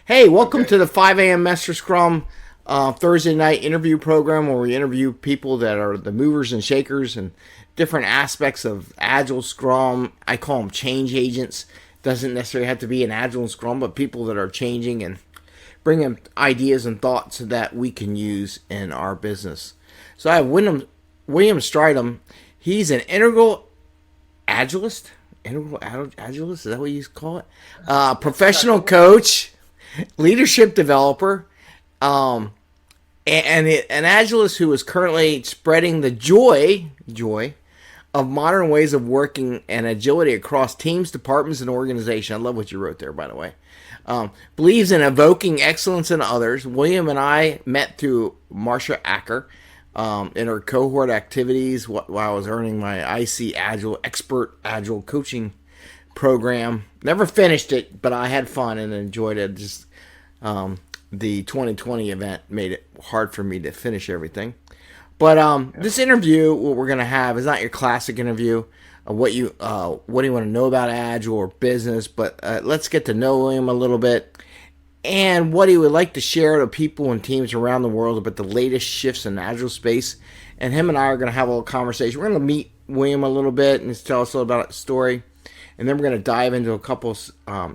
Hey, welcome Okay. to the 5 a.m. Mester Scrum Thursday night interview program where we interview people that are the movers and shakers and different aspects of Agile Scrum. I call them change agents. Doesn't necessarily have to be an Agile Scrum, but people that are changing and bringing ideas and thoughts that we can use in our business. So I have William Strydom. He's an Agilist, is that what you call it? That's what I Professional call it. coach, leadership developer, um, and an Agilist who is currently spreading the joy of modern ways of working and agility across teams, departments, and organizations. I love what you wrote there, by the way. Believes in evoking excellence in others. William and I met through Marsha Acker in her cohort activities while I was earning my IC Agile Expert Agile Coaching program. Never finished it, but I had fun and enjoyed it. Just the 2020 event made it hard for me to finish everything. But Yeah. this interview, what we're gonna have, is not your classic interview. What do you want to know about Agile or business? But let's get to know him a little bit and what he would like to share to people and teams around the world about the latest shifts in Agile space. And him and I are going to have a little conversation. We're going to meet William a little bit and tell us a little about his story, and then we're going to dive into a couple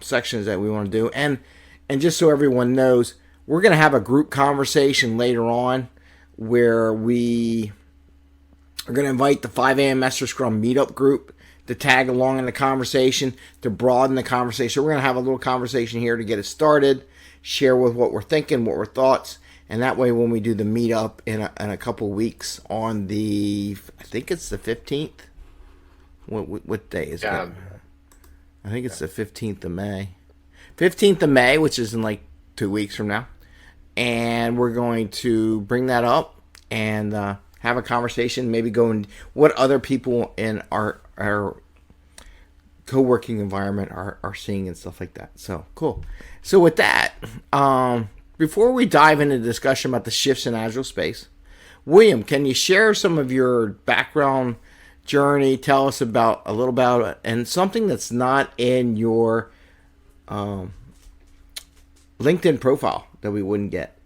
sections that we want to do. And just so everyone knows, we're going to have a group conversation later on where we are going to invite the 5 a.m. Mester Scrum meetup group to tag along in the conversation, to broaden the conversation. So we're going to have a little conversation here to get us started, share with what we're thinking, what we're thoughts, and that way when we do the meetup in a couple weeks on I think it's the 15th. What day is it? Yeah. I think it's Yeah. the 15th of May. 15th of May, which is in like 2 weeks from now. And we're going to bring that up and have a conversation, maybe go and what other people in our co-working environment are seeing and stuff like that. So cool. So with that, before we dive into the discussion about the shifts in Agile space, William, can you share some of your background journey? Tell us about a little about it and something that's not in your LinkedIn profile that we wouldn't get.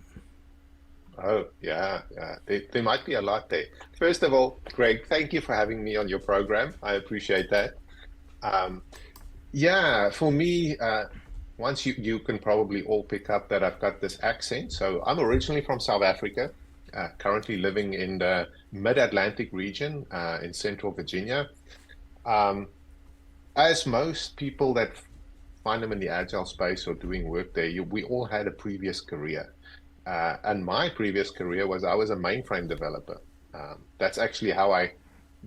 Oh, yeah. Yeah. There might be a lot there. First of all, Greg, thank you for having me on your program. I appreciate that. Um, yeah, for me, once you can probably all pick up that I've got this accent. So I'm originally from South Africa, currently living in the Mid-Atlantic region, in Central Virginia. Um, as most people that find them in the agile space or doing work there, we all had a previous career. And my previous career was I was a mainframe developer. That's actually how I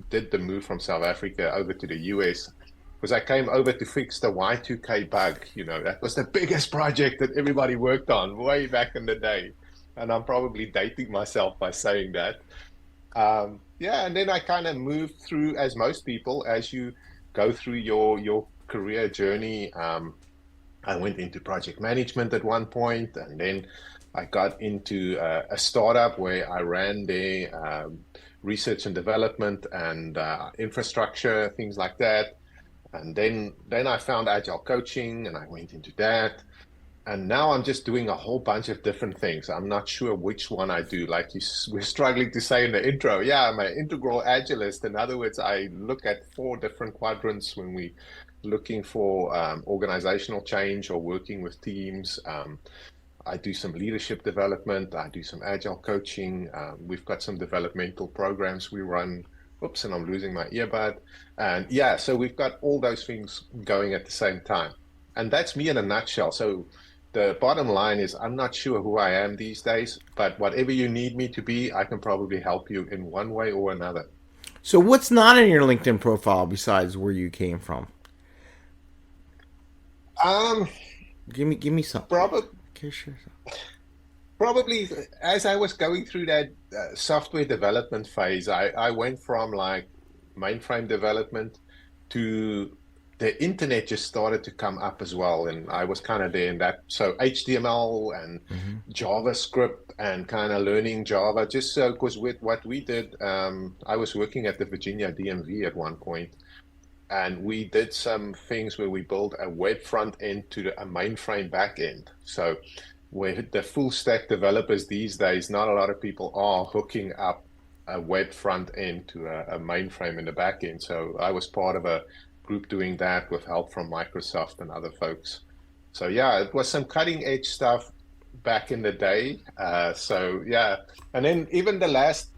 did the move from South Africa over to the US, because I came over to fix the Y2K bug. That was the biggest project that everybody worked on way back in the day. And I'm probably dating myself by saying that. Yeah, and then I kind of moved through, as most people, as you go through your career journey. I went into project management at one point, and then I got into a startup where I ran their research and development and infrastructure, things like that. And then I found Agile Coaching, and I went into that. And now I'm just doing a whole bunch of different things. I'm not sure which one I do. Like we're struggling to say in the intro, yeah, I'm an integral agilist. In other words, I look at four different quadrants when we looking for organizational change or working with teams. I do some leadership development. I do some agile coaching. We've got some developmental programs we run. Oops, and I'm losing my earbud. And yeah, so we've got all those things going at the same time. And that's me in a nutshell. So the bottom line is I'm not sure who I am these days, but whatever you need me to be, I can probably help you in one way or another. So what's not in your LinkedIn profile besides where you came from? Um, Give me something. probably Okay, sure. Probably as I was going through that software development phase, I went from like mainframe development to the internet just started to come up as well. And I was kind of there in that. So HTML and Mm-hmm. JavaScript and kind of learning Java, just because with what we did, I was working at the Virginia DMV at one point. and we did some things where we built a web front end to a mainframe back end. So where the full stack developers these days, not a lot of people are hooking up a web front end to a mainframe in the back end. So I was part of a group doing that with help from Microsoft and other folks. So yeah, it was some cutting edge stuff back in the day. So yeah, and then even the last,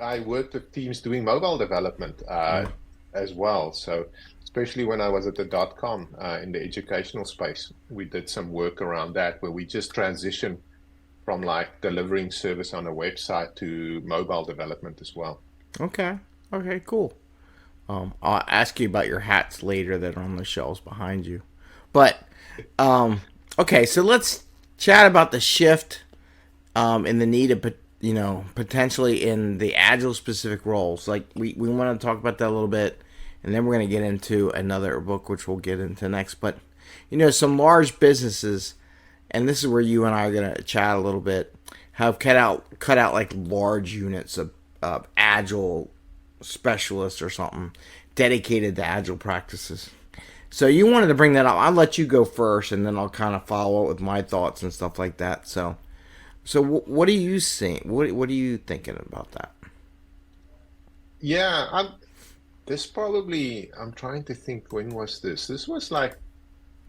I worked with teams doing mobile development Yeah. as well. So especially when I was at the .com in the educational space, we did some work around that where we just transitioned from like delivering service on a website to mobile development as well. Okay. Okay. Cool. I'll ask you about your hats later that are on the shelves behind you. But okay, so let's chat about the shift and the need of potentially in the agile specific roles. Like we want to talk about that a little bit, and then we're going to get into another book which we'll get into next. But some large businesses, and this is where you and I are going to chat a little bit, have cut out like large units of agile specialists or something dedicated to agile practices. So you wanted to bring that up. I'll let you go first, and then I'll kind of follow it with my thoughts and stuff like that. So what are you seeing? What are you thinking about that? Yeah, this probably, I'm trying to think, when was this? This was like,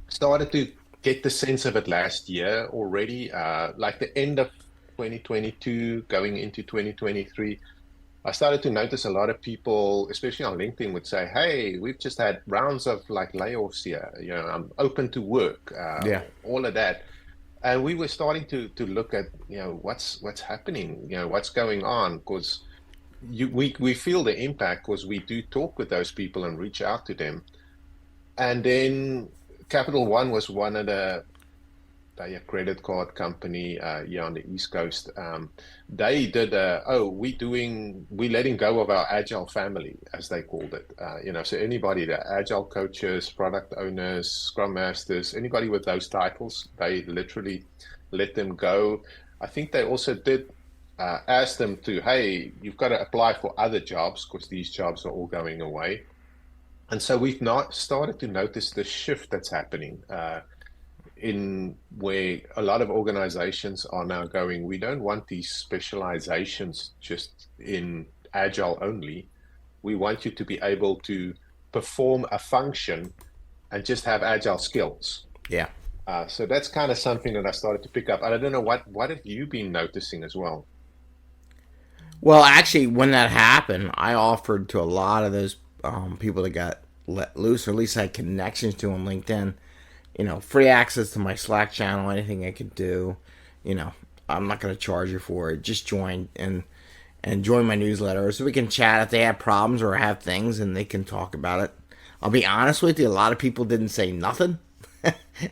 started to get the sense of it last year already, like the end of 2022, going into 2023. I started to notice a lot of people, especially on LinkedIn, would say, "Hey, we've just had rounds of like layoffs here. I'm open to work, Yeah, all of that." And we were starting to look at, what's happening, what's going on, because we feel the impact because we do talk with those people and reach out to them. And then Capital One was one of they a credit card company here on the East Coast. They did we letting go of our agile family, as they called it. So anybody, the agile coaches, product owners, scrum masters, anybody with those titles, they literally let them go. I think they also did ask them to, hey, you've got to apply for other jobs because these jobs are all going away. And so we've not started to notice the shift that's happening. In where a lot of organizations are now going, we don't want these specializations just in agile only. We want you to be able to perform a function and just have agile skills. yeah. So that's kind of something that I started to pick up. And I don't know what have you been noticing as well? Well, actually, when that happened, I offered to a lot of those people that got let loose, or at least had connections to on LinkedIn. Free access to my Slack channel, anything I could do. You know, I'm not going to charge you for it. Just join and join my newsletter so we can chat if they have problems or have things and they can talk about it. I'll be honest with you, a lot of people didn't say nothing.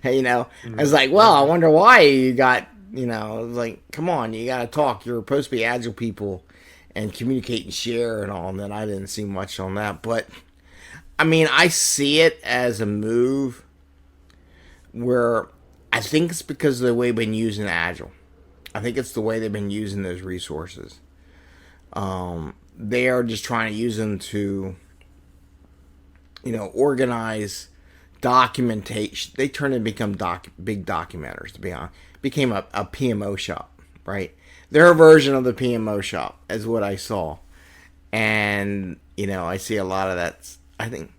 I was like, well, I Mhm. wonder why you got, I was like, come on, you got to talk. You're supposed to be agile people and communicate and share and all. And then I didn't see much on that. But I mean, I see it as a move where I think it's because of the way they've been using Agile. I think it's the way they've been using those resources. They are just trying to use them to, organize documentation. They turn and become big documenters. To be honest, became a PMO shop, right? Their version of the PMO shop is what I saw, and I see a lot of that. I think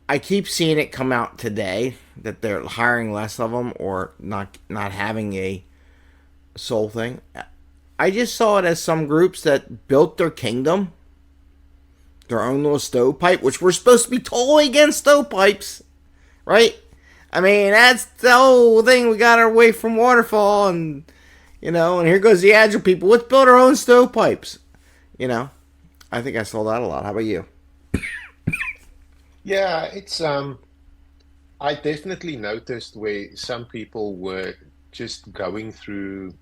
I keep seeing it come out today that they're hiring less of them or not having a soul thing. I just saw it as some groups that built their kingdom, their own little stovepipe, which we're supposed to be totally against stovepipes, right? I mean, that's the whole thing. We got away from waterfall, and here goes the agile people. Let's build our own stovepipes. You know, I think I saw that a lot. How about you? Yeah, I definitely noticed where some people were just going through,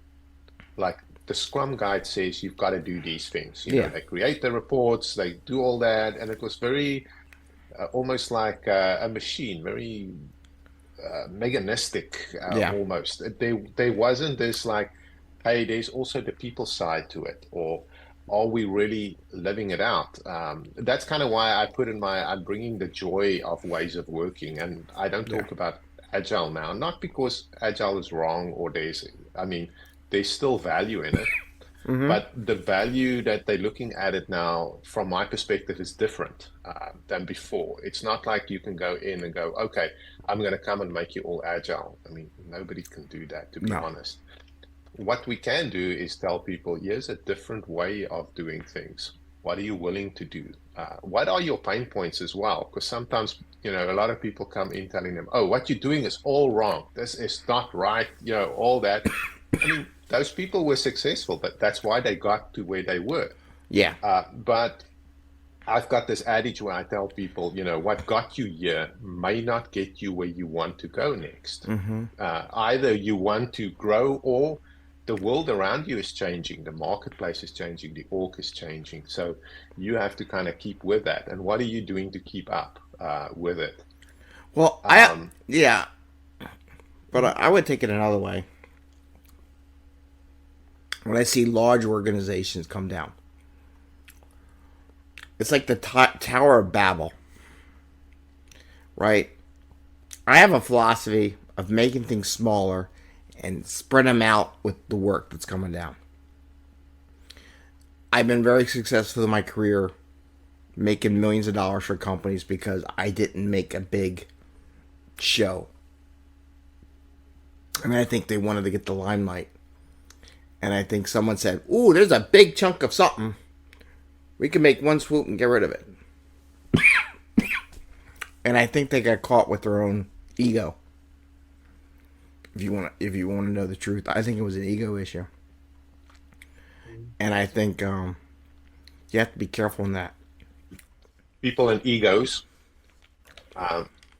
like the Scrum guide says you've got to do these things. Yeah, They create the reports, they do all that, and it was very almost like a machine, very mechanistic yeah, almost. There wasn't this like, hey, there's also the people side to it, or are we really living it out? That's kind of why I put in I'm bringing the joy of ways of working. And I don't Yeah. talk about Agile now, not because Agile is wrong or I mean, there's still value in it, Mm-hmm. but the value that they're looking at it now, from my perspective, is different than before. It's not like you can go in and go, okay, I'm going to come and make you all Agile. I mean, nobody can do that, to be No. honest. What we can do is tell people, here's a different way of doing things. What are you willing to do? What are your pain points as well? Because sometimes, a lot of people come in telling them, oh, what you're doing is all wrong. This is not right, all that. I mean, those people were successful, but that's why they got to where they were. Yeah. But I've got this adage where I tell people, what got you here may not get you where you want to go next. Mm-hmm. Either you want to grow, or the world around you is changing. The marketplace is changing. The org is changing. So you have to kind of keep with that. And what are you doing to keep up with it? Well, Um, yeah, but I would take it another way. When I see large organizations come down, it's like the Tower of Babel, right? I have a philosophy of making things smaller and spread them out with the work that's coming down. I've been very successful in my career making millions of dollars for companies because I didn't make a big show. And I think they wanted to get the limelight. And I think someone said, ooh, there's a big chunk of something. We can make one swoop and get rid of it. And I think they got caught with their own ego. If you want to know the truth, I think it was an ego issue. And I think you have to be careful in that. People and egos.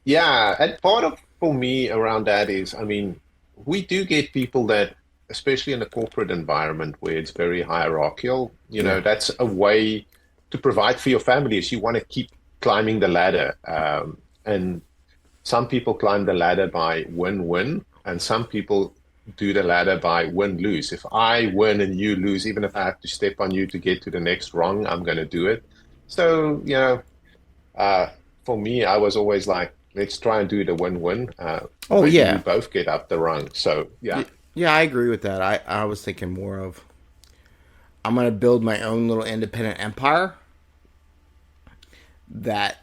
Yeah, and part of for me around that is, I mean, we do get people that, especially in a corporate environment where it's very hierarchical, Yeah. that's a way to provide for your family is you want to keep climbing the ladder. And some people climb the ladder by win-win, and some people do the ladder by win-lose. If I win and you lose, even if I have to step on you to get to the next rung, I'm going to do it. So, uh, for me, I was always like, let's try and do the win-win. Oh, Maybe we yeah. both get up the rung. So, yeah. Yeah, I agree with that. I was thinking more of, I'm going to build my own little independent empire that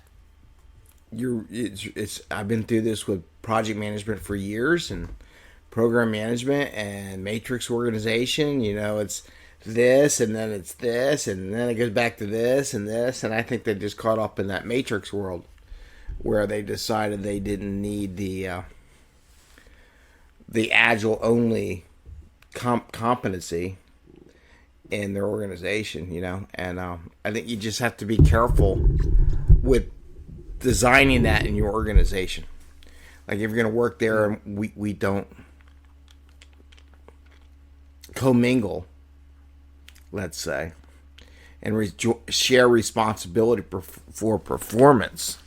it's I've been through this with project management for years and program management and matrix organization. It's this and then it's this and then it goes back to this and this, and I think they just caught up in that matrix world where they decided they didn't need the agile only competency in their organization, and I think you just have to be careful with designing that in your organization. Like if you're going to work there and we don't commingle, let's say, and share responsibility for performance,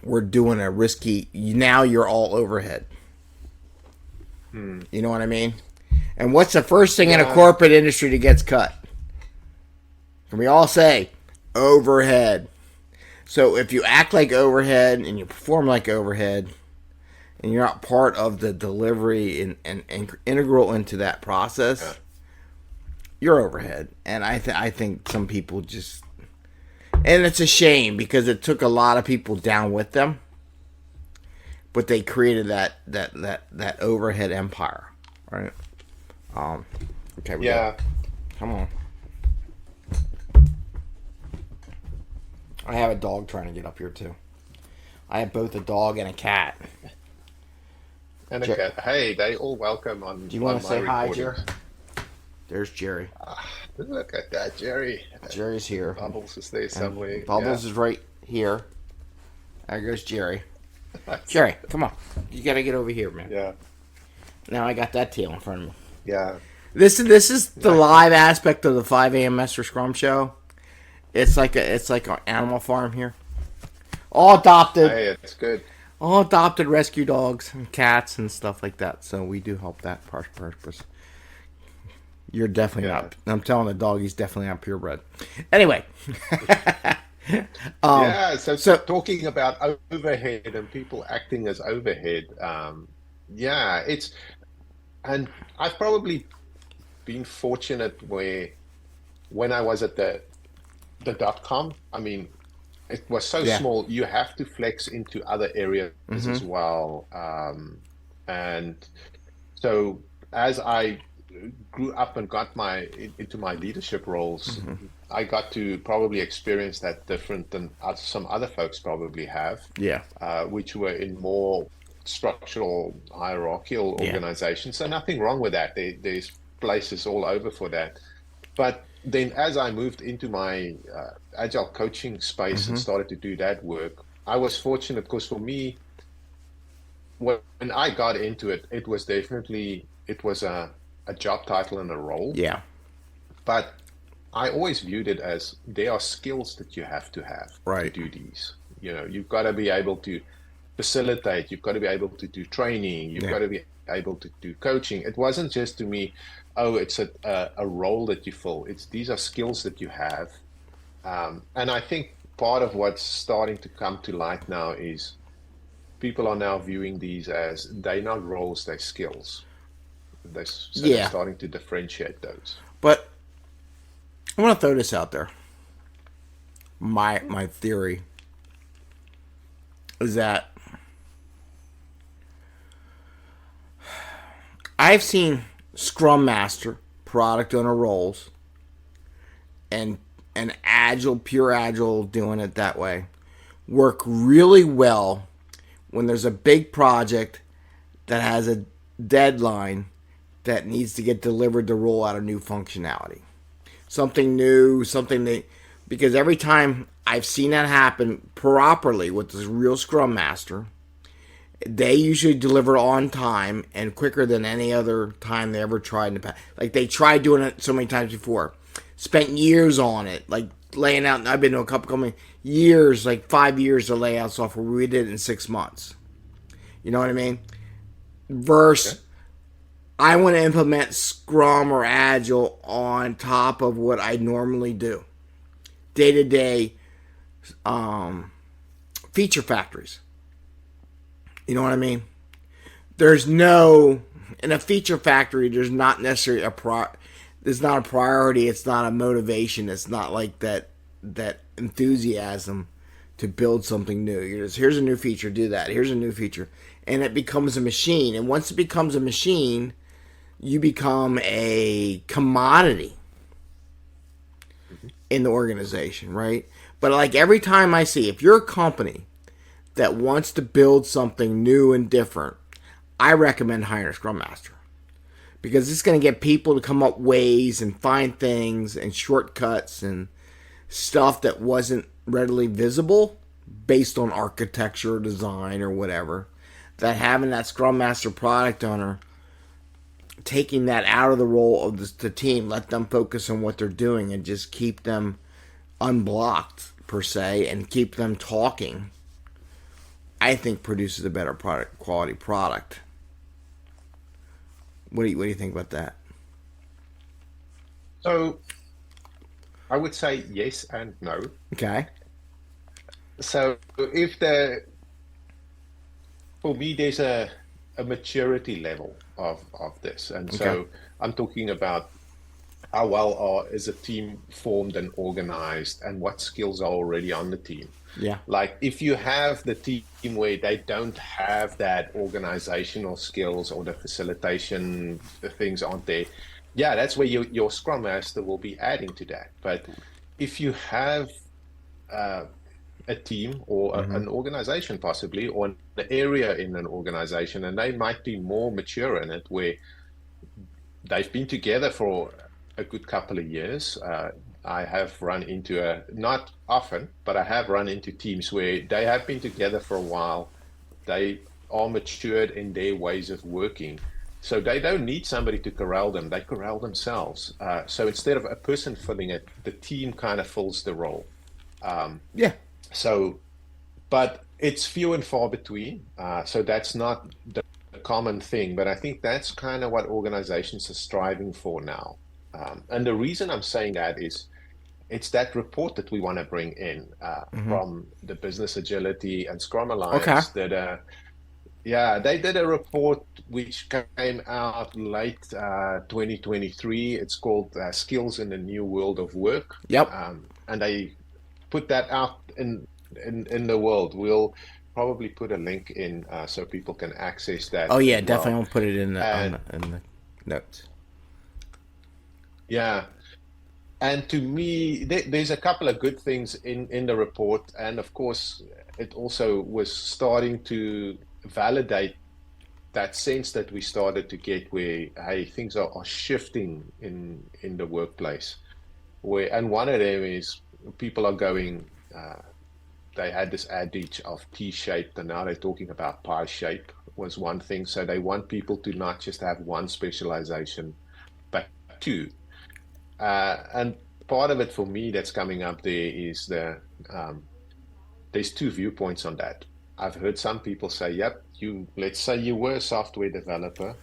we're doing a risky, now you're all overhead. You know what I mean? And what's the first thing in a corporate industry that gets cut? Can we all say overhead? So if you act like overhead and you perform like overhead and you're not part of the delivery and integral into that process, you're overhead. And I think some people just, and it's a shame because it took a lot of people down with them, but they created that overhead empire, right? Okay, Yeah. come on. I have a dog trying to get up here too. I have both a dog and a cat. And a cat. Hey, they all welcome on Do you want on to my say hi, Jerry? recordings. There's Jerry. Look at that, Jerry. Jerry's here. Bubbles is there somewhere. And Bubbles is right here. There goes Jerry. Jerry, come on. You got to get over here, man. Yeah. Now I got that tail in front of me. Yeah. This is the live aspect of the 5 a.m. Mester Scrum show. It's like an animal farm here. All adopted. Hey, it's good. All adopted rescue dogs and cats and stuff like that. So we do help that purpose. You're definitely Yeah. not. I'm telling the dog he's definitely not purebred. Anyway, Yeah, so so talking about overhead and people acting as overhead, yeah, and I've probably been fortunate where when I was at the dot com, I mean, it was so yeah, small, you have to flex into other areas as well. And so as I grew up and got into my leadership roles, I got to probably experience that different than some other folks probably have, yeah, which were in more structural hierarchical yeah. organizations. So nothing wrong with that. There's places all over for that. But then as I moved into my agile coaching space and started to do that work, I was fortunate because for me, when I got into it, it was definitely it was a job title and a role, Yeah. but I always viewed it as there are skills that you have to Right. do these. You know, you've got to be able to facilitate, you've got to be able to do training, you've Yeah. got to be able to do coaching. It wasn't just to me, oh, it's a role that you fill. It's these are skills that you have. And I think part of what's starting to come to light now is people are now viewing these as they're not roles, they're skills. So they're Yeah. starting to differentiate those. But I want to throw this out there. My theory is that I've seen Scrum Master, product owner roles, and Agile, pure Agile, doing it that way, work really well when there's a big project that has a deadline that needs to get delivered to roll out a new functionality. Something new, something that, because every time I've seen that happen properly with this real Scrum Master, they usually deliver on time and quicker than any other time they ever tried in the past. Like they tried doing it so many times before, spent years on it, like laying out. I've been to a couple companies, years, like 5 years to lay out software. We did it in 6 months. You know what I mean? Okay. Verse, I want to implement Scrum or Agile on top of what I normally do, day to day feature factories. You know what I mean? There's no in a feature factory. There's not necessarily there's not a priority. It's not a motivation. It's not like that enthusiasm to build something new. You're just, here's a new feature, do that. Here's a new feature, and it becomes a machine. And once it becomes a machine, you become a commodity Mhm. in the organization, right? But like every time I see, if you're a company that wants to build something new and different, I recommend hiring a Scrum Master because it's going to get people to come up ways and find things and shortcuts and stuff that wasn't readily visible based on architecture or design or whatever. That having that Scrum Master product owner taking that out of the role of the team, let them focus on what they're doing and just keep them unblocked per se and keep them talking, I think produces a better product quality product. What do you think about that? So I would say yes and no. Okay. So if for me, there's a maturity level of this. And Okay. so I'm talking about how well is a team formed and organized and what skills are already on the team. Yeah. Like if you have the team where they don't have that organizational skills or the facilitation the things aren't there, yeah, that's where your Scrum Master will be adding to that. But if you have uh, a team or an organization possibly, or an area in an organization, and they might be more mature in it, where they've been together for a good couple of years. I have run into not often, but I have run into teams where they have been together for a while. They are matured in their ways of working. So they don't need somebody to corral them. They corral themselves. So instead of a person filling it, the team kind of fills the role. Um, Yeah. so, but it's few and far between. So that's not the common thing. But I think that's kind of what organizations are striving for now. And the reason I'm saying that is it's that report that we want to bring in Mm-hmm. from the Business Agility and Scrum Okay. Alliance that yeah, they did a report which came out late 2023. It's called Skills in the New World of Work. Yep. And they put that out in the world. We'll probably put a link in so people can access Oh that yeah, as definitely. well. I'll put it in And the notes. yeah, and to me, there's a couple of good things in the report, and of course, it also was starting to validate that sense that we started to get where hey things are shifting in the workplace where and one of them is people are going they had this adage of T-shaped and now they're talking about pie shape was one thing, so they want people to not just have one specialization but two, and part of it for me that's coming up there is um, there's two viewpoints on that. I've heard some people say, yep, you let's say you were a software developer.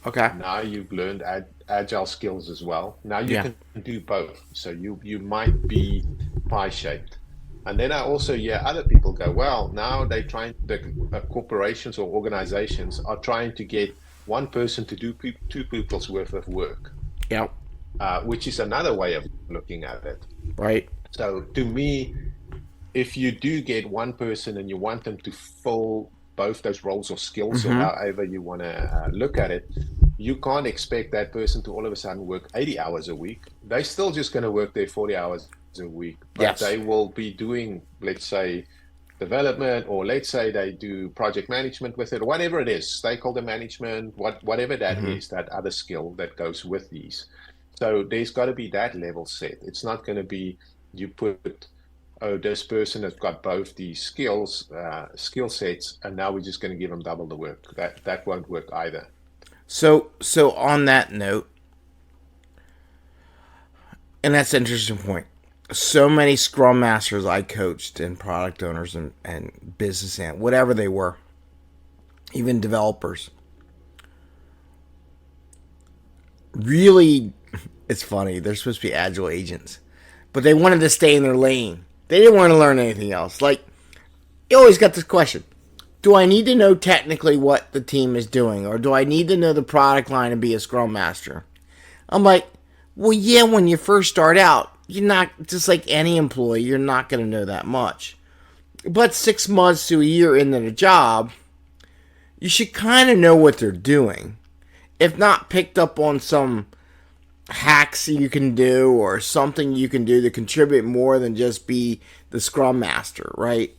Okay. Now you've learned agile skills as well. Now you Yeah. can do both. So you might be pie shaped. And then I also hear other people go, well, now they trying the corporations or organizations are trying to get one person to do two people's worth of work, Yep. which is another way of looking at it. Right. So to me, if you do get one person and you want them to fill both those roles or skills or Mm-hmm. however you want to look at it, you can't expect that person to all of a sudden work 80 hours a week. They're still just going to work their 40 hours a week, but Yes. they will be doing, let's say, development, or let's say they do project management with it, or whatever it is, stakeholder management, whatever that Mm-hmm. is, that other skill that goes with these. So there's got to be that level set. It's not going to be you put, oh, this person has got both these skill sets, and now we're just going to give them double the work. That won't work either. So on that note, and that's an interesting point. So many Scrum Masters I coached and product owners and business and whatever they were, even developers, really, it's funny. They're supposed to be agile agents, but they wanted to stay in their lane. They didn't want to learn anything else. Like, you always got this question: do I need to know technically what the team is doing, or do I need to know the product line and be a Scrum Master? I'm like, well, yeah, when you first start out, you're not, just like any employee, you're not going to know that much. But 6 months to a year into the job, you should kind of know what they're doing. If not picked up on some hacks you can do or something you can do to contribute more than just be the Scrum Master, right?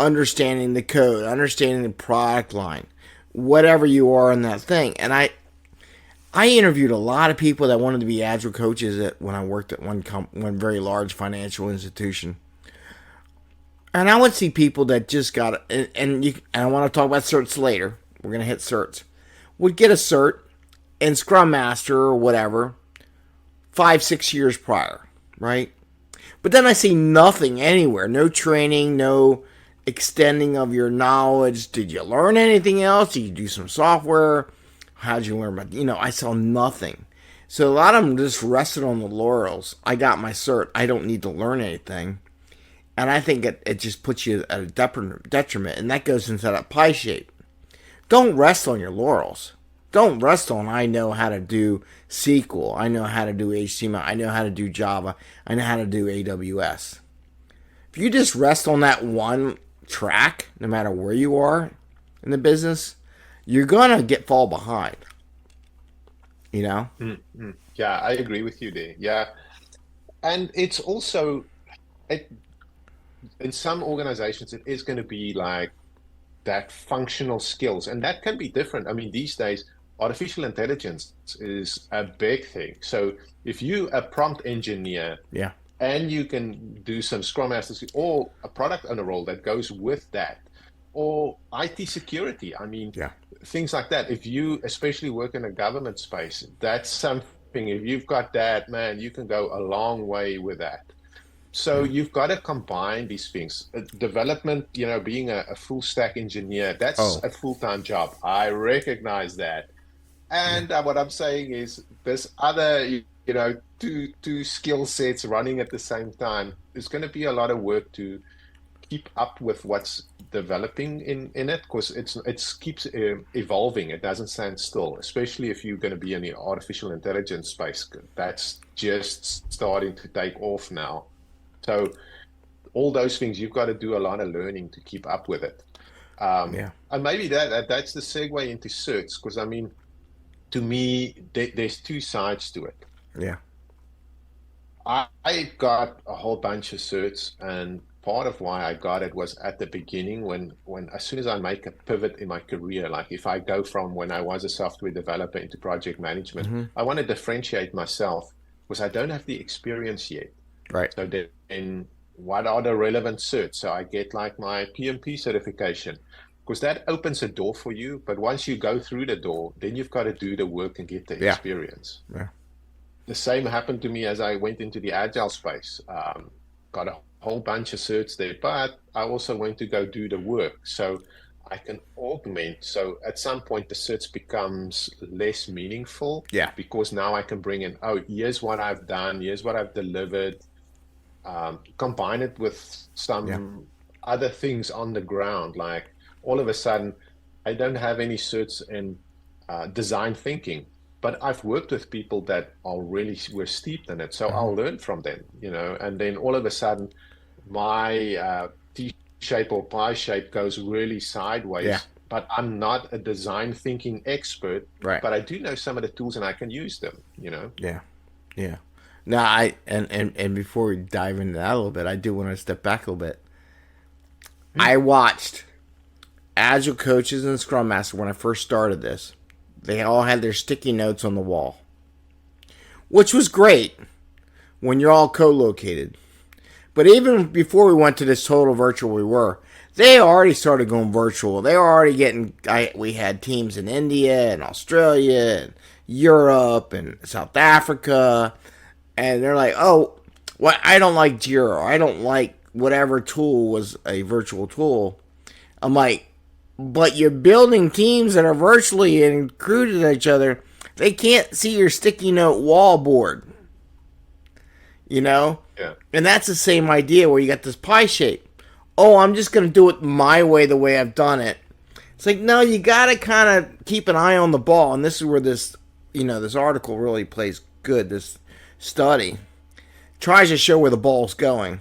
Understanding the code, understanding the product line, whatever you are in that thing. And I interviewed a lot of people that wanted to be agile coaches when I worked at one very large financial institution. And I would see people that just got and I want to talk about certs later. We're gonna hit certs. Would get a cert in Scrum Master or whatever 5-6 years prior, right? But then I see nothing anywhere. No training, no extending of your knowledge. Did you learn anything else? Did you do some software? How'd you learn about, I saw nothing. So a lot of them just rested on the laurels. I got my cert. I don't need to learn anything. And I think it just puts you at a detriment. And that goes into that pie shape. Don't rest on your laurels. Don't rest on, I know how to do SQL. I know how to do HTML. I know how to do Java. I know how to do AWS. If you just rest on that one track, no matter where you are in the business, you're going to fall behind. You know? Yeah, I agree with you there. Yeah, and it's also it, in some organizations it is going to be like that functional skills, and that can be different. I mean, these days, artificial intelligence is a big thing. So if you a prompt engineer Yeah. and you can do some Scrum Masters or a product owner role that goes with that, or IT security. I mean, Yeah. things like that. If you especially work in a government space, that's something. If you've got that, man, you can go a long way with that. So Yeah. you've got to combine these things. Development, being a full stack engineer, that's Oh. a full-time job. I recognize that. Yeah. And what I'm saying is this other, two skill sets running at the same time. There's going to be a lot of work to keep up with what's developing in it, because it keeps evolving. It doesn't stand still, especially if you're going to be in the artificial intelligence space. That's just starting to take off now. So all those things, you've got to do a lot of learning to keep up with it. Yeah. And maybe that's the segue into certs, because I mean, to me, there's two sides to it. Yeah. I got a whole bunch of certs, and part of why I got it was at the beginning, when as soon as I make a pivot in my career, like if I go from when I was a software developer into project management, Mm-hmm. I want to differentiate myself because I don't have the experience yet. Right. So then what are the relevant certs? So I get like my PMP certification, because that opens a door for you. But once you go through the door, then you've got to do the work and get the Yeah. experience. Yeah. The same happened to me as I went into the agile space. Got a whole bunch of certs there, but I also went to go do the work. So I can augment. So at some point, the certs becomes less meaningful, Yeah. because now I can bring in, oh, here's what I've done, here's what I've delivered, combine it with Yeah. some other things on the ground. Like all of a sudden, I don't have any certs in design thinking, but I've worked with people that are really were steeped in it, so Mm-hmm. I'll learn from them, and then all of a sudden, my T shape or pie shape goes really Yeah. sideways. But I'm not a design thinking expert, Right. but I do know some of the tools and I can use them. Yeah. Yeah. Now and before we dive into that a little bit, I do want to step back a little bit. I watched Agile coaches and Scrum Master when I first started this. They all had their sticky notes on the wall, which was great when you're all co-located. But even before we went to this total virtual they already started going virtual. They were already getting, we had teams in India and Australia and Europe and South Africa. And they're like, oh, what? I don't like Jira. I don't like whatever tool was a virtual tool. I'm like, but you're building teams that are virtually included at each other. They can't see your sticky note wall board, Yeah. And that's the same idea where you got this pie shape. Oh, I'm just going to do it my way, the way I've done it. It's like, no, you got to kind of keep an eye on the ball. And this is where this article really plays good. This study tries to show where the ball's going.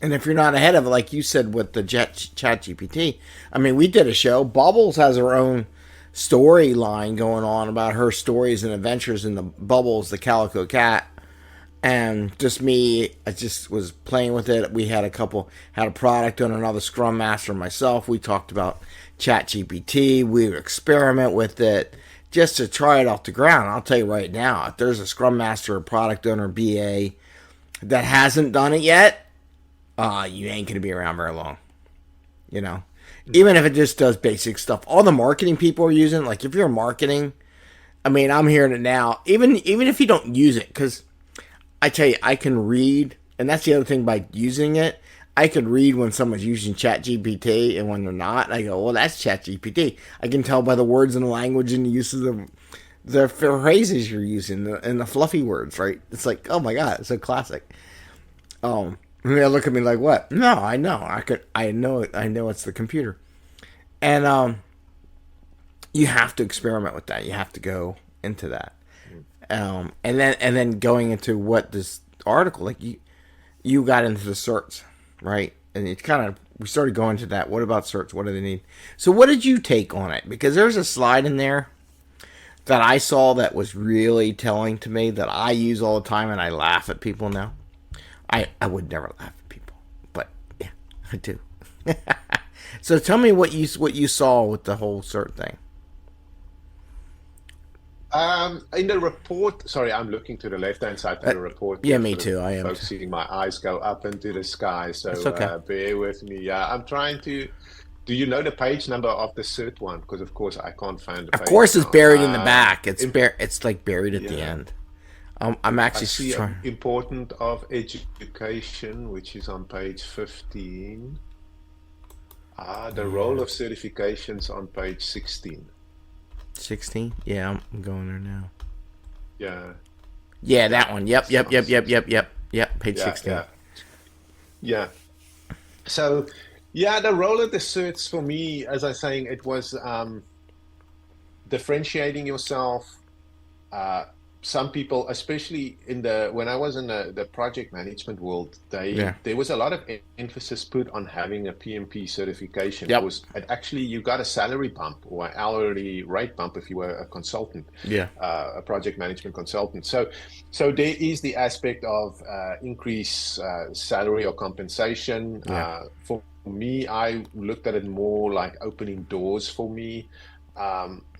And if you're not ahead of it, like you said with the Chat GPT, I mean, we did a show. Bubbles has her own storyline going on about her stories and adventures in the Bubbles, the Calico Cat. And just me, I just was playing with it. We had a product owner, another Scrum Master, and myself. We talked about Chat GPT. We would experiment with it just to try it off the ground. I'll tell you right now, if there's a Scrum Master, a product owner, BA that hasn't done it yet, you ain't going to be around very long. Even if it just does basic stuff. All the marketing people are using, like if you're marketing, I mean, I'm hearing it now. Even if you don't use it, because I tell you, I can read, and that's the other thing by using it. I can read when someone's using ChatGPT and when they're not. And I go, well, that's ChatGPT. I can tell by the words and the language and the use of the phrases you're using and the fluffy words, right? It's like, oh my God, it's so classic. And they look at me like, what? No, I know. I know it's the computer. And you have to experiment with that. You have to go into that. And then going into what this article, like you got into the certs, right? And we started going to that. What about certs? What do they need? So what did you take on it? Because there's a slide in there that I saw that was really telling to me that I use all the time, and I laugh at people now. I would never laugh at people, but yeah, I do. So tell me what you saw with the whole cert thing. In the report, sorry, I'm looking to the left-hand side of the report. Yeah, me too. I am focusing. My eyes go up into the sky, so It's okay. bear with me. Yeah, I'm trying to. Do you know the page number of the cert one? Because of course I can't find the page. Of course, it's now. buried in the back. It's like buried at the end. I'm I actually see trying. important of education, which is on page 15. The role of certifications on page 16. 16. Yeah, I'm going there now. Yeah. Yeah, Yeah. that one. Yep, yep, yep, yep, yep, yep, yep. Page Yeah, 16. yeah, yeah. So, yeah, the role of the certs for me, as I was saying, it was differentiating yourself. Uh, some people, especially in the when I was in the project management world, Yeah. there was a lot of emphasis put on having a PMP certification Yep. because it actually you got a salary bump or an hourly rate bump if you were a consultant, Yeah. a project management consultant. So there is the aspect of increase salary or compensation. Yeah. For me, I looked at it more like opening doors for me,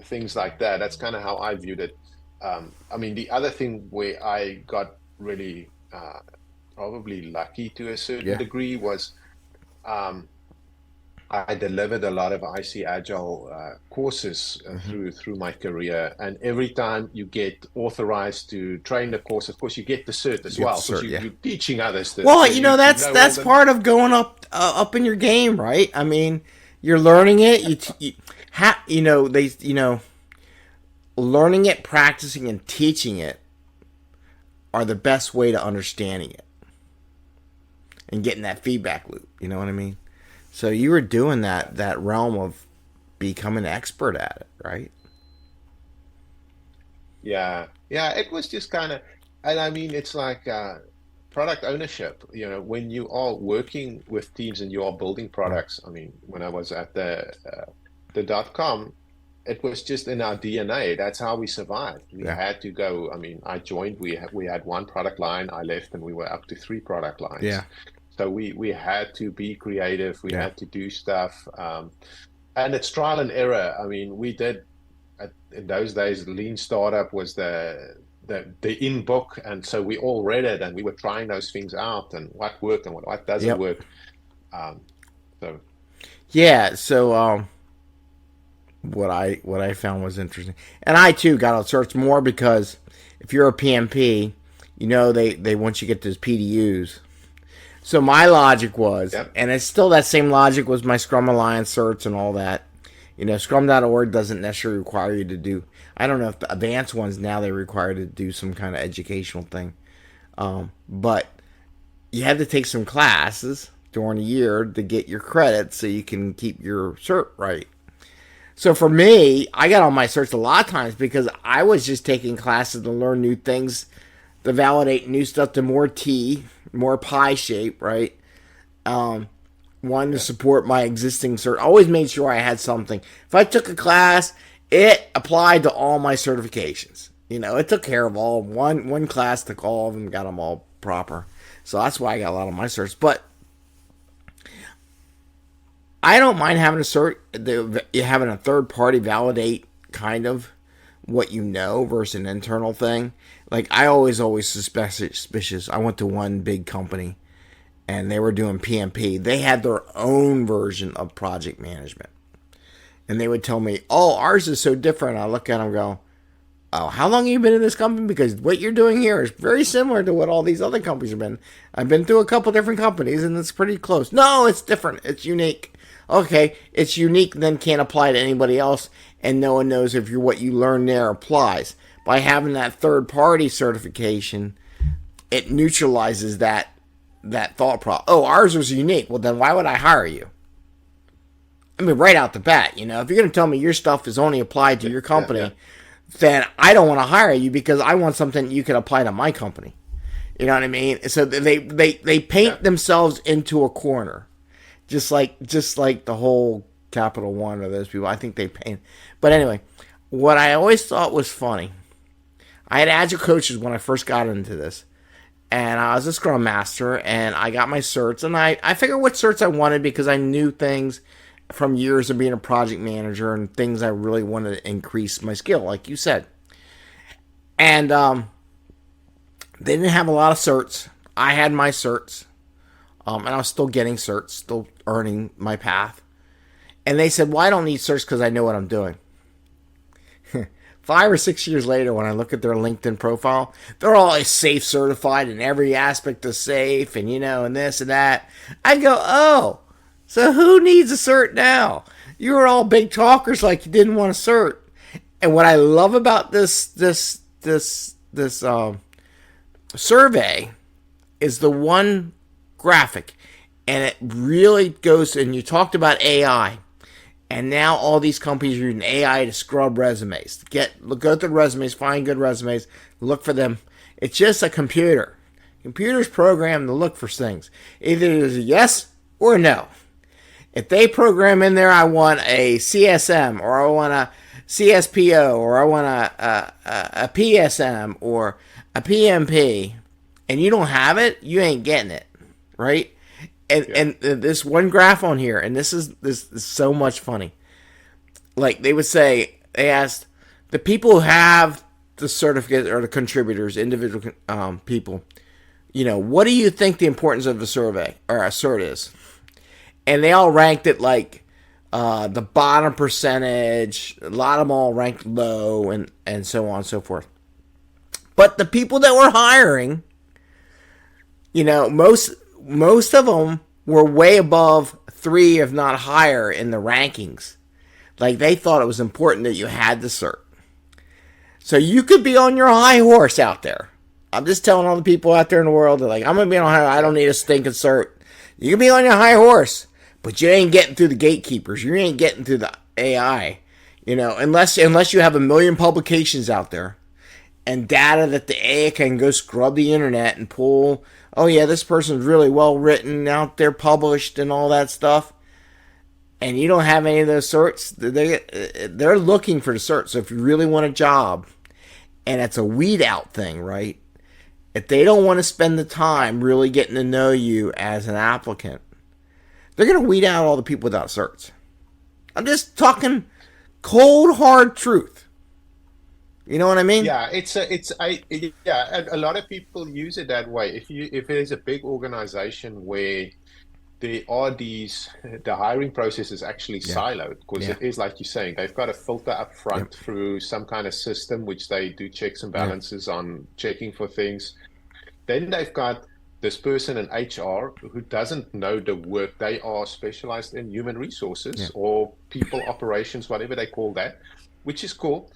things like that. That's kind of how I viewed it. I mean, the other thing where I got really probably lucky to a certain Yeah. degree was um, I delivered a lot of IC Agile courses Hmm. through my career, and every time you get authorized to train the course, of course, you get the cert You as get the well because cert. Yeah. you're teaching others this, Well, so you that's know all the part of going up in your game, right? I mean, you're learning it. They learning it, practicing, and teaching it are the best way to understanding it and getting that feedback loop. You know what I mean? So you were doing that realm of becoming an expert at it, right? Yeah, yeah, it was just kind of, and I mean, it's like product ownership. When you are working with teams and you are building Right. products. I mean, when I was at the dot com, it was just in our DNA. That's how we survived. We Yeah. had to go. I mean, I joined. We had one product line. I left, and we were up to three product Yeah. lines. So we had to be creative. We Yeah. had to do stuff, and it's trial and error. I mean, we did in those days, lean startup was the in book, and so we all read it, and we were trying those things out, and what worked and what doesn't Yep. work. Um, so Yeah. So what I found was interesting, and I too got to search more because if you're a PMP, they want you to get those PDUs. So my logic was, yep, and it's still that same logic was my Scrum Alliance certs and all that. Scrum.org doesn't necessarily require you to do. I don't know if the advanced ones now they require to do some kind of educational thing, but you had to take some classes during the year to get your credit so you can keep your cert right. So for me, I got on my certs a lot of times because I was just taking classes to learn new things, to validate new stuff, to more T, more pie shape, right? Wanted to yeah, support my existing cert. Always made sure I had something. If I took a class, it applied to all my certifications. It took care of all. One class took all of them, got them all proper. So that's why I got a lot of my certs. But I don't mind having a cert, having a third party validate kind of what you know versus an internal thing. Like I always suspicious. I went to one big company and they were doing PMP. They had their own version of project management. And they would tell me, "Oh, ours is so different." I look at them and go, "Oh, how long have you been in this company? Because what you're doing here is very similar to what all these other companies have been. I've been through a couple different companies and it's pretty close." "No, it's different. It's unique." "Okay, it's unique, then can't apply to anybody else, and no one knows if what you learn there applies." By having that third party certification, it neutralizes that thought process. "Oh, ours was unique. Well, then why would I hire you?" I mean, right out the bat, if you're going to tell me your stuff is only applied to yeah, your yeah, yeah, company, then I don't want to hire you because I want something you can apply to my company. You know what I mean? So they yeah, paint themselves into a corner, just like the whole Capital One or those people. I think they paint. But anyway, what I always thought was funny. I had Agile coaches when I first got into this, and I was a Scrum Master, and I got my certs, and I figured what certs I wanted because I knew things from years of being a project manager and things I really wanted to increase my skill, like you said. And they didn't have a lot of certs. I had my certs, and I was still getting certs, still earning my path. And they said, "Well, I don't need certs because I know what I'm doing." 5 or 6 years later, when I look at their LinkedIn profile, they're all safe certified in every aspect of safe, and this and that. I go, "Oh, so who needs a cert now? You were all big talkers like you didn't want a cert." And what I love about this survey is the one graphic, and it really goes. And you talked about AI, and now all these companies are using AI to scrub resumes. Go through resumes, find good resumes, look for them. It's just a computer. Computers programmed to look for things. Either there's a yes or a no. If they program in there, I want a CSM, or I want a CSPO, or I want a PSM, or a PMP, and you don't have it, you ain't getting it, right? And this one graph on here, and this is so much funny. Like they asked the people who have the certificate or the contributors, individual people, what do you think the importance of a survey or a cert is? And they all ranked it like the bottom percentage. A lot of them all ranked low, and so on and so forth. But the people that were hiring, most of them were way above 3, if not higher, in the rankings. Like they thought it was important that you had the cert. So you could be on your high horse out there. I'm just telling all the people out there in the world, they're like, I'm going to be on high horse. I don't need a stinking cert. You can be on your high horse, but you ain't getting through the gatekeepers. You ain't getting through the AI, unless you have a million publications out there and data that the AI can go scrub the internet and pull. Oh yeah, this person's really well written, out there published and all that stuff. And you don't have any of those certs. They're looking for the cert. So if you really want a job, and it's a weed out thing, right? If they don't want to spend the time really getting to know you as an applicant, they're going to weed out all the people without certs. I'm just talking cold, hard truth. You know what I mean? Yeah, a lot of people use it that way. If there's a big organization where the hiring process is actually siloed, because it is like you're saying, they've got a filter up front through some kind of system which they do checks and balances on checking for things. Then they've got this person in HR who doesn't know the work. They are specialized in human resources or people operations, whatever they call that, which is cool.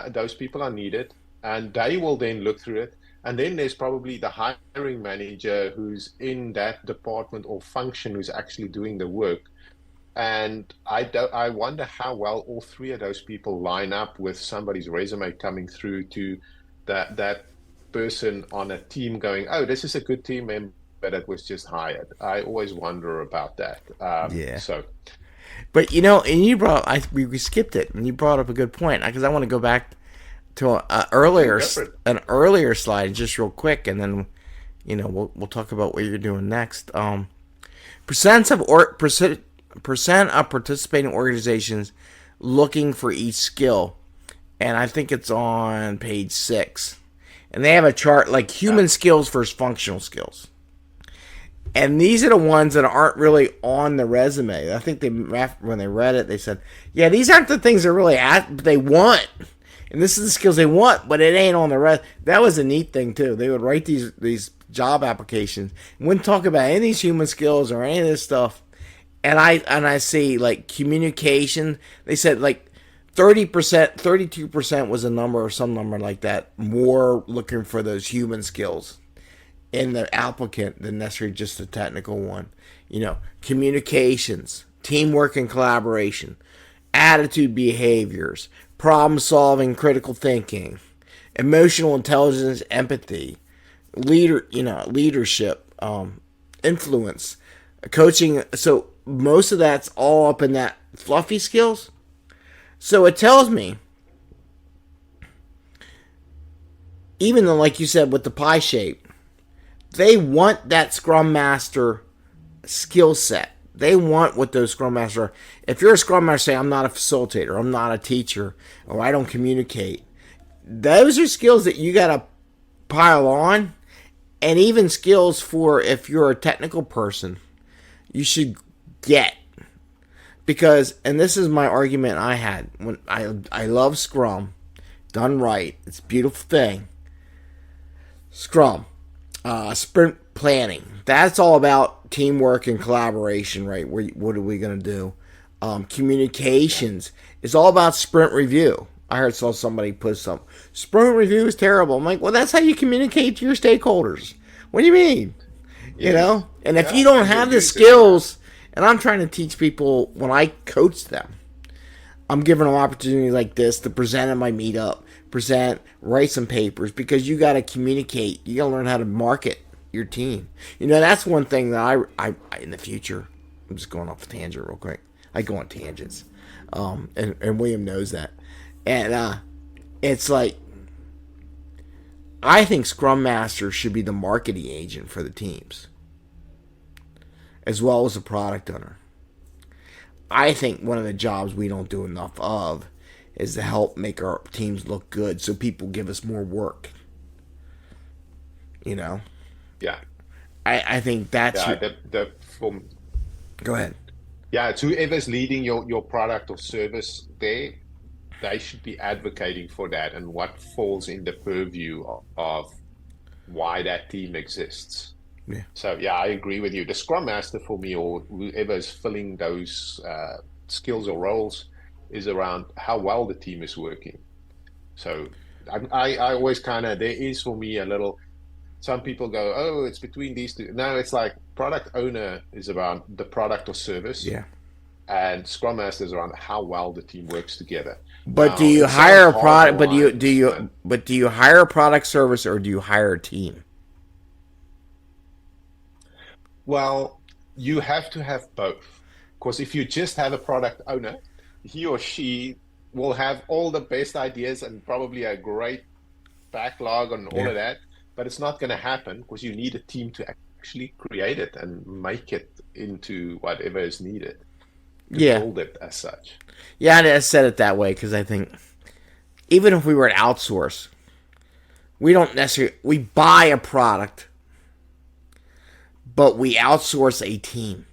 Those people are needed, and they will then look through it. And then there's probably the hiring manager who's in that department or function who's actually doing the work. And I wonder how well all 3 of those people line up with somebody's resume coming through to that person on a team going, oh, this is a good team member that was just hired. I always wonder about that. So. But, and you we skipped it, and you brought up a good point, because I want to go back to an earlier slide just real quick, and then we'll talk about what you're doing next. Percent of participating organizations looking for each skill, and I think it's on page 6, and they have a chart like human skills versus functional skills. And these are the ones that aren't really on the resume. I think when they read it, they said, yeah, these aren't the things they want. And this is the skills they want, but it ain't on the rest. That was a neat thing, too. They would write these job applications and wouldn't talk about any of these human skills or any of this stuff. And I see, like, communication. They said, like, 30%, 32% was a number or some number like that, more looking for those human skills in the applicant than necessarily just the technical one. Communications, teamwork and collaboration, attitude, behaviors, problem solving, critical thinking, emotional intelligence, empathy, leadership, influence, coaching. So most of that's all up in that fluffy skills. So it tells me, even though, like you said, with the pie shape, they want that Scrum Master skill set. They want what those Scrum Masters are. If you're a Scrum Master, say, I'm not a facilitator, I'm not a teacher, or I don't communicate. Those are skills that you got to pile on, and even skills for if you're a technical person, you should get. Because, and this is my argument I had, when I love Scrum, done right, it's a beautiful thing. Scrum. Sprint planning. That's all about teamwork and collaboration, right? What are we going to do? Communications is all about sprint review. saw somebody put some sprint review is terrible. I'm like, well, that's how you communicate to your stakeholders. What do you mean? You Yes. know? And if you Yeah. don't And your have the users. Yeah. skills, and I'm trying to teach people when I coach them, I'm giving them opportunities like this to present at my meetup, write some papers because you got to communicate. You got to learn how to market your team. You know, that's one thing that I in the future. I'm just going off a tangent real quick. I go on tangents, and William knows that, and it's like I think Scrum Master should be the marketing agent for the teams, as well as the product owner. I think one of the jobs we don't do enough of is to help make our teams look good so people give us more work. You know? Yeah. I think that's Yeah. your. The from Go ahead. Yeah, it's whoever's leading your product or service there, they should be advocating for that and what falls in the purview of why that team exists. Yeah. So yeah, I agree with you. The Scrum Master for me, or whoever is filling those skills or roles, is around how well the team is working. So I always kind of, there is for me a little, some people go, oh, it's between these two. No, it's like product owner is around the product or service, Yeah. and Scrum Master is around how well the team works together. But do Now, you it sounds hire a hard product? But lines, but do you hire a product service or do you hire a team? well, you have to have both. Because if you just have a product owner, he or she will have all the best ideas and probably a great backlog and all Yeah. of that, but it's not going to happen because you need a team to actually create it and make it into whatever is needed to Yeah. build it as such. Yeah, I said it that way because I think even if we were to outsource, we don't necessarily we buy a product, but we outsource a team,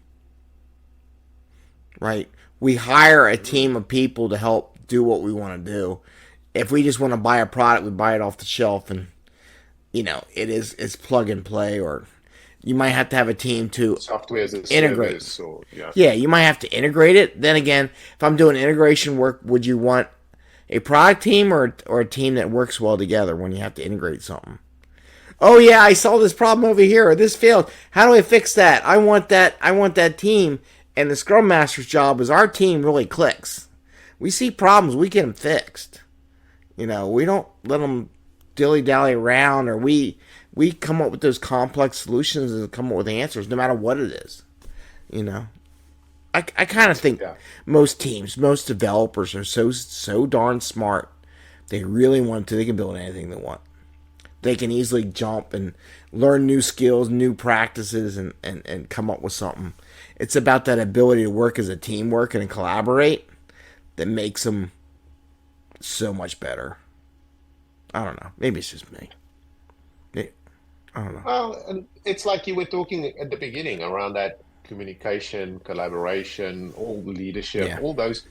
right? We hire a Mm, team of people to help do what we want to do. If we just want to buy a product, we buy it off the shelf, and it's plug and play. Or you might have to have a team to software as a integrate. service, or yeah. Yeah, you might have to integrate it. Then again, if I'm doing integration work, would you want a product team or a team that works well together when you have to integrate something? Oh yeah, I saw this problem over here, or this failed. How do I fix that? I want that. I want that team. And the Scrum Master's job is our team really clicks. We see problems, we get them fixed. We don't let them dilly dally around, or we come up with those complex solutions and come up with answers, no matter what it is. You know, I kind of think Yeah. most teams, most developers are so darn smart. They really want to. They can build anything they want. They can easily jump and learn new skills, new practices, and come up with something. It's about that ability to work as a teamwork and collaborate that makes them so much better. I don't know. Maybe it's just me. I don't know. Well, and it's like you were talking at the beginning around that communication, collaboration, all leadership, Yeah. all those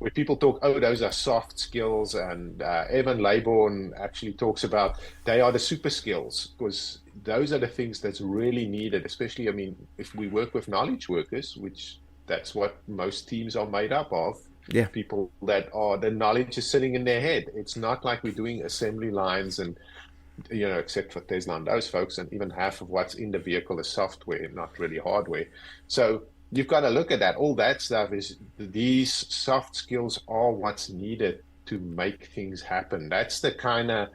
where people talk, oh, those are soft skills. And Evan Laybourne actually talks about they are the super skills because those are the things that's really needed, especially, I mean, if we work with knowledge workers, which that's what most teams are made up of, Yeah. people that are the knowledge is sitting in their head. It's not like we're doing assembly lines and except for Tesla and those folks, and even half of what's in the vehicle is software, not really hardware. So you've got to look at that. All that stuff is these soft skills are what's needed to make things happen. That's the kind of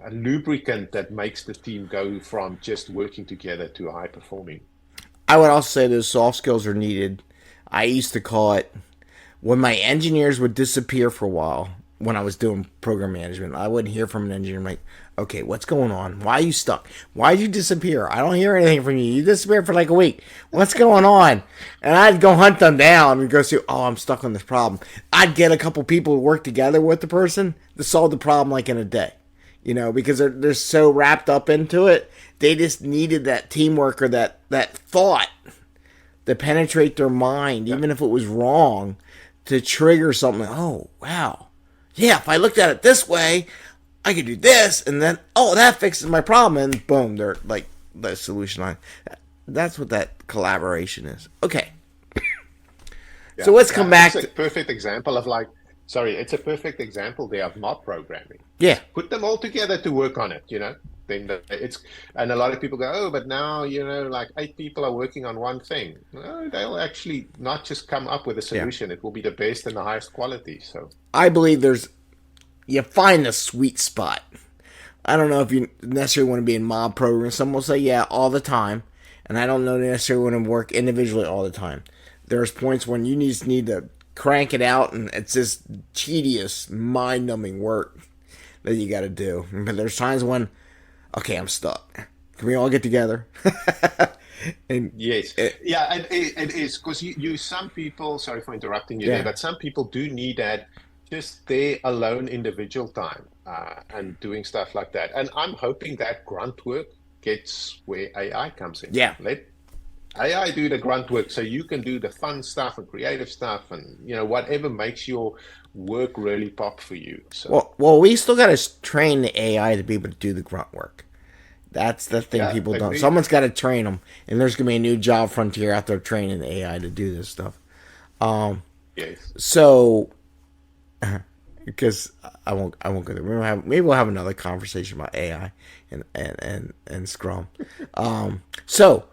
lubricant that makes the team go from just working together to high performing. I would also say those soft skills are needed. I used to call it when my engineers would disappear for a while when I was doing program management. I wouldn't hear from an engineer. I'm like, okay, what's going on? Why are you stuck? Why did you disappear? I don't hear anything from you. You disappeared for like a week. What's going on? And I'd go hunt them down and go see, oh, I'm stuck on this problem. I'd get a couple people to work together with the person to solve the problem like in a day. Because they're so wrapped up into it. They just needed that teamwork or that thought to penetrate their mind, Yeah. even if it was wrong, to trigger something. Oh, wow. Yeah, if I looked at it this way, I could do this, and then, oh, that fixes my problem, and boom, they're like the solution line. That's what that collaboration is. Okay, so Yeah. let's come Yeah. That's back a to, perfect example of like sorry, it's a perfect example there of mob programming. Yeah, Just put them all together to work on it, Then it's, and a lot of people go, oh, but now, like 8 people are working on one thing. No, they'll actually not just come up with a yeah. solution. It will be the best and the highest quality. So, I believe you find the sweet spot. I don't know if you necessarily want to be in mob programs. Some will say, yeah, all the time. And I don't know necessarily want to work individually all the time. There's points when you just need to crank it out, and it's just tedious, mind numbing work that you got to do. But there's times when, okay, I'm stuck. Can we all get together? and yes. it, Yeah, it is because some people, sorry for interrupting you there, yeah, but some people do need that just their alone individual time and doing stuff like that. And I'm hoping that grunt work gets where AI comes in. yeah. Let AI do the grunt work so you can do the fun stuff and creative stuff and whatever makes your work really pop for you. So We still got to train the AI to be able to do the grunt work. That's the thing yeah, people don't. agreed. Someone's got to train them, and there's gonna be a new job frontier out there training the AI to do this stuff. Yes. So, because I won't go there. Maybe we'll have another conversation about AI and Scrum. So,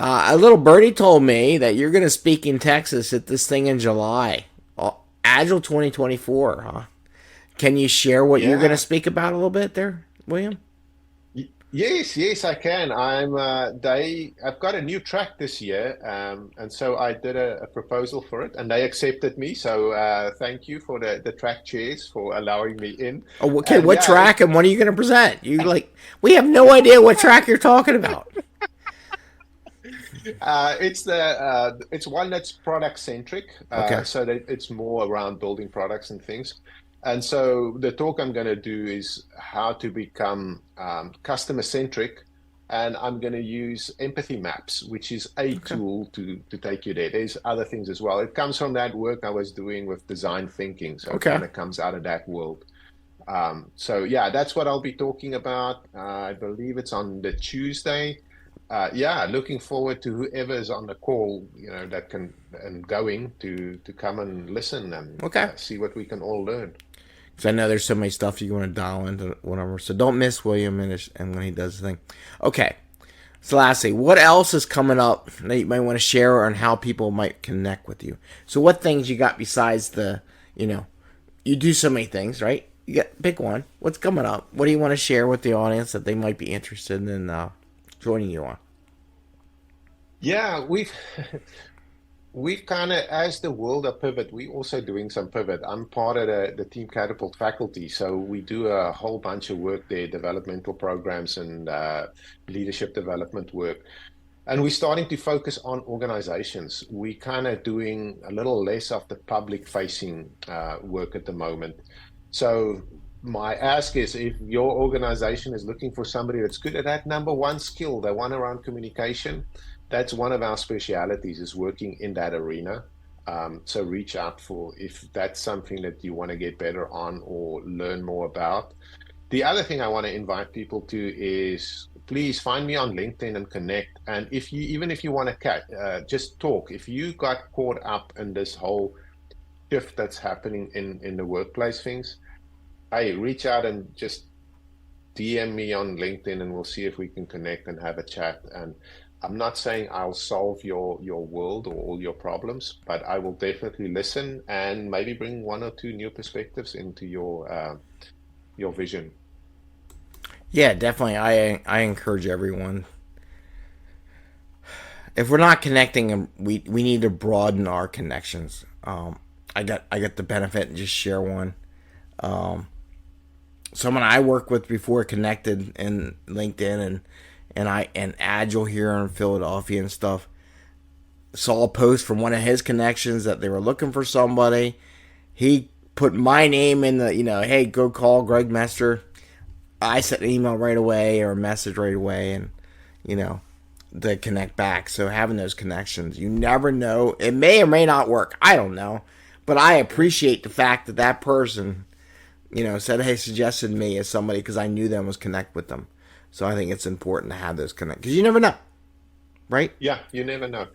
a little birdie told me that you're gonna speak in Texas at this thing in July, Agile 2024. Huh? Can you share what you're gonna Yeah. speak about a little bit there, William? Yes, yes, I can. I've got a new track this year, and so I did a proposal for it, and they accepted me. So thank you for the track chairs for allowing me in. Oh, okay, And what yeah, track and what are you going to present? You like, we have no idea what track you're talking about. it's one that's product centric, Okay, so that it's more around building products and things. And so the talk I'm going to do is how to become customer centric, and I'm going to use empathy maps, which is a okay, tool to take you there. There's other things as well. It comes from that work I was doing with design thinking, so it okay. kind of comes out of that world. So yeah, that's what I'll be talking about. I believe it's on the Tuesday. Yeah, looking forward to whoever is on the call, that can and going to come and listen and Okay. see what we can all learn. Because I know there's so many stuff you want to dial into whatever. So don't miss William and when he does the thing. Okay. So lastly, what else is coming up that you might want to share on how people might connect with you? So what things you got besides you do so many things, right? You got pick one. What's coming up? What do you want to share with the audience that they might be interested in joining you on? Yeah, we've kind of, as the world of pivot, we also doing some pivot. I'm part of the Team Catapult faculty, so we do a whole bunch of work there, developmental programs and leadership development work. And we're starting to focus on organizations. We kind of doing a little less of the public facing work at the moment. So my ask is if your organization is looking for somebody that's good at that number one skill, the one around communication, that's one of our specialities is working in that arena. So reach out for if that's something that you want to get better on or learn more about. The other thing I want to invite people to is please find me on LinkedIn and connect. And if you even if you want to just talk. If you got caught up in this whole shift that's happening in the workplace things, hey, reach out and just DM me on LinkedIn and we'll see if we can connect and have a chat. And I'm not saying I'll solve your world or all your problems, but I will definitely listen and maybe bring one or two new perspectives into your vision. Yeah, definitely. I encourage everyone. If we're not connecting, we need to broaden our connections. I got the benefit and just share one. Someone I worked with before connected in LinkedIn and Agile here in Philadelphia and stuff. Saw a post from one of his connections that they were looking for somebody. He put my name in the hey, go call Greg Mester. I sent an email right away or a message right away, and you know to connect back. So having those connections, you never know. It may or may not work. I don't know, but I appreciate the fact that that person said, hey, suggested me as somebody because I knew them was connect with them. So I think it's important to have those connect because you never know, right? Yeah, you never know.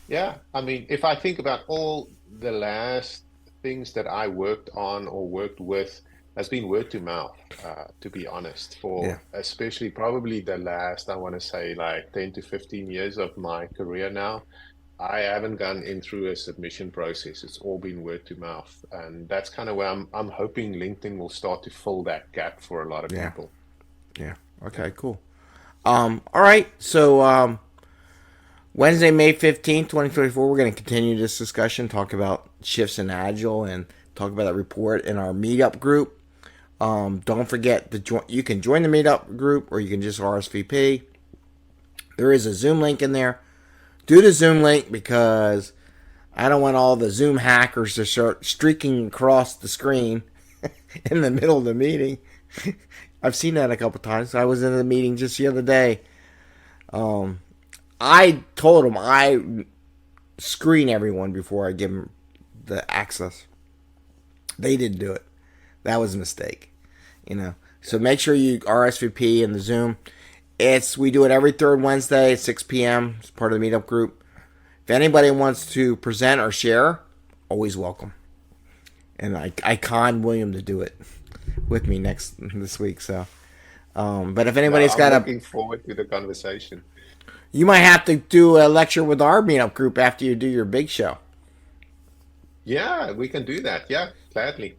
Yeah, I mean, if I think about all the last things that I worked on or worked with has been word to mouth, to be honest, Yeah. for especially probably the last, I want to say like 10 to 15 years of my career now. I haven't gone in through a submission process. It's all been word to mouth. And that's kind of where I'm hoping LinkedIn will start to fill that gap for a lot of Yeah. people. Yeah. Yeah. Okay, cool. All right. So, Wednesday, May 15th, 2024, we're going to continue this discussion, talk about shifts in Agile, and talk about that report in our meetup group. Don't forget to join. You can join the meetup group, or you can just RSVP. There is a Zoom link in there. Do the Zoom link because I don't want all the Zoom hackers to start streaking across the screen in the middle of the meeting. I've seen that a couple times. I was in a meeting just the other day. I told them I screen everyone before I give them the access. They didn't do it. That was a mistake, you know. So make sure you RSVP in the Zoom. We do it every third Wednesday at 6 p.m. It's part of the meetup group. If anybody wants to present or share, always welcome. And I con William to do it with me this week. So, but if No, anybody's I'm got looking forward to the conversation. you might have to do a lecture with our meetup group after you do your big show, Yeah, we can do that. Yeah, gladly.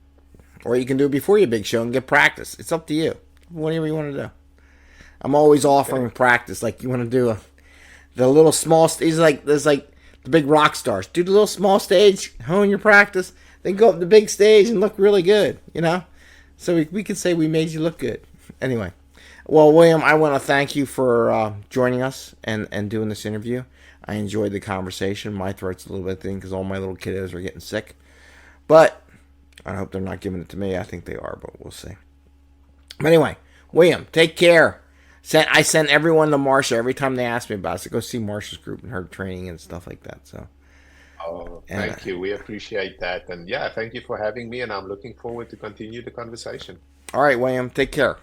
or you can do it before your big show and get practice. It's up to you. Whatever you want to do. I'm always Okay. offering practice. Like you want to do the little small stage, like there's like the big rock stars. Do the little small stage, hone your practice, then go up the big stage and look really good. You know, so we could say we made you look good. Anyway, well, William, I want to thank you for joining us and doing this interview. I enjoyed the conversation. My throat's a little bit thin because all my little kiddos are getting sick, but I hope they're not giving it to me. I think they are, but we'll see. But anyway, William, take care. I send everyone to Marsha every time they ask me about it. So go see Marsha's group and her training and stuff like that. So, Oh, and thank you. We appreciate that. And yeah, thank you for having me. And I'm looking forward to continue the conversation. all right, William, take care.